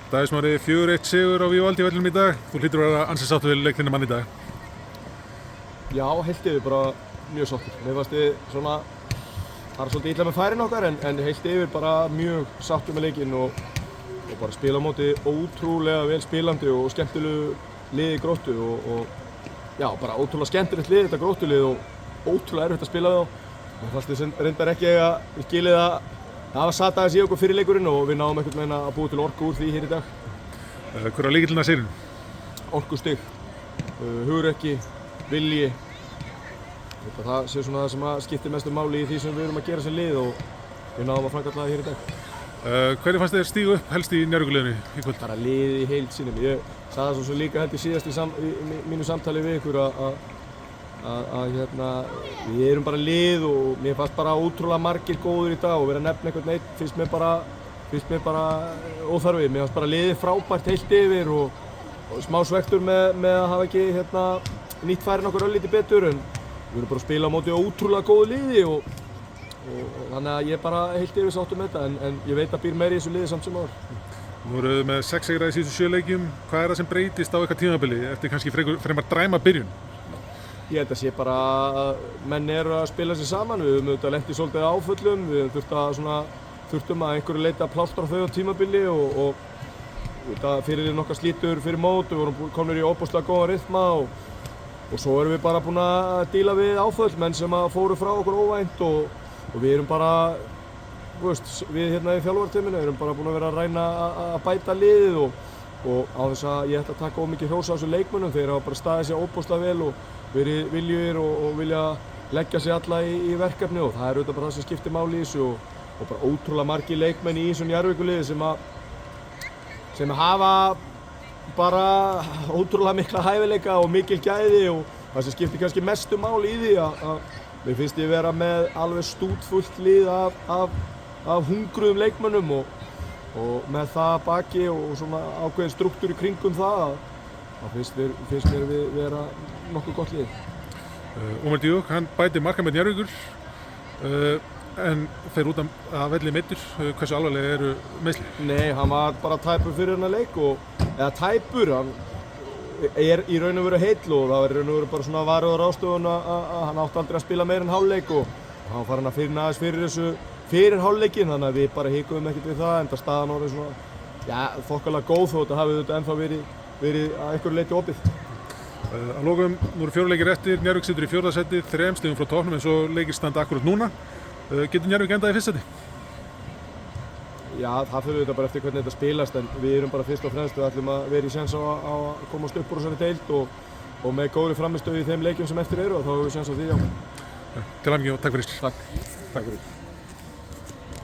Davíð Smári, 4-1 sigur á Vívaldi vellinum í dag. Þú hlýtur að vera ansi sáttur við leik þinna mann í dag. Já, heilt yfir bara mjög sáttur. Mér fannst við svona, það er svolítið illa með færin okkar en heilt yfir bara mjög sáttur með leikinn og bara spila á móti ótrúlega vel spilandi og skemmtilegu liði í Gróttu og já, bara ótrúlega skemmtilegt lið þetta Gróttulið og ótrúlega erfitt að spila við þá. Mér fannst við reyndar ekki að skilið að það var satt aðeins í okkur fyrir leikurinn og við náðum einhvern veginn að búa til orku úr því hér í dag. Hver var lykillinn að sigrinum? Orkustig, hugrekki, vilji. Það sé svona það sem skiptir mestu máli í því sem við erum að gera sem lið og við náðum að framkalla það hér í dag. Hvernig fannst þér stígu upp helst í Njarðvíkurliðinu í kvöld? Bara liðið í heild sinni. Ég sagði það svo líka held ég síðast í mínu samtali við ykkur að við erum bara lið og mér fannst bara ótrúlega margir góður í dag og vera að nefna einhvern einn finnst mér bara óþarfi. Mér fannst bara liðið frábært heilt yfir og smá svektur með að hafa ekki nýtt færin okkur örlítið betur en við erum bara að spila á móti ótrúlega góðu liði og þannig að ég bara heilt yfir sáttur með þetta en ég veit að býr meira í þessu liði samt sem áður. Nú eruð með 6 sigra í síðustu 7 leikjum. Hvað er það sem breytist á eitthvað tímabili eftir kannski fremar dræma byrjun? Ég held að sé bara að menn eru að spila sig saman. Við höfum auðvitað lent í svolítið áföllum. Við þurftum að einhverju leita að plástra þau á tímabili og fyrirliðinn okkar slítur fyrir mót. Við vorum komnir í ofboðslega góðan rytma og svo erum við bara búin að díla við áföll, menn sem fóru frá okkur óvænt og við erum bara, við hérna í þjálfarteyminu erum bara búin að vera að reyna að bæta liðið og á þess að ég ætla að taka mikið hrós á þessu leikmönnum. Þeir hafa bara staðið sér óbúslega vel og verið viljugir og vilja leggja sig alla í verkefni og það er auðvitað bara það sem skiptir máli í þessu og bara ótrúlega margir leikmenn í þessu Njarðvíkurliði sem hafa bara ótrúlega mikla hæfileika og mikil gæði og það sem skiptir kannski mestu máli í því að mér finnst ég vera með alveg stútfullt lið af hungruðum leikmönnum og með það baki og svona ákveðin struktúr í kringum það finnst mér við vera nokkuð gott lið. Ómar Djúk, hann bætir markamet Njarðvíkur en fer út af velli meiddur. Hversu alvarlega eru meiðsli? Nei, hann var bara tæpur fyrir hennar leik eða tæpur, hann er í raun og veru heill og það var í raun og veru bara svona varúðar ástöðun að hann átti aldrei að spila meira en hálfleik og hann var farin að finna aðeins fyrir þessu fyrir hálfleikin þannig að við bara hikuðum ekkert við það enda staðan orðið svona þokkalega góð þó þetta hafi þetta ennþá verið að einhverju leyti opið. Að lokum, nú eru 4 leikir eftir, Njarðvík situr í 4. sæti, 3 stigum frá toppnum en svo leikir standa akkurat núna. Getur Njarðvík endað í 1. sæti? Já, það fyrir þetta bara eftir hvernig þetta spilast en við erum bara fyrst og fremst við ætlum að vera í séns á að komast upp úr þessari deild og með góðri frammistöðu í þeim leikjum sem eftir eru og þá höfum við séns á því, já. Til hamingju og takk fyrir. Takk fyrir.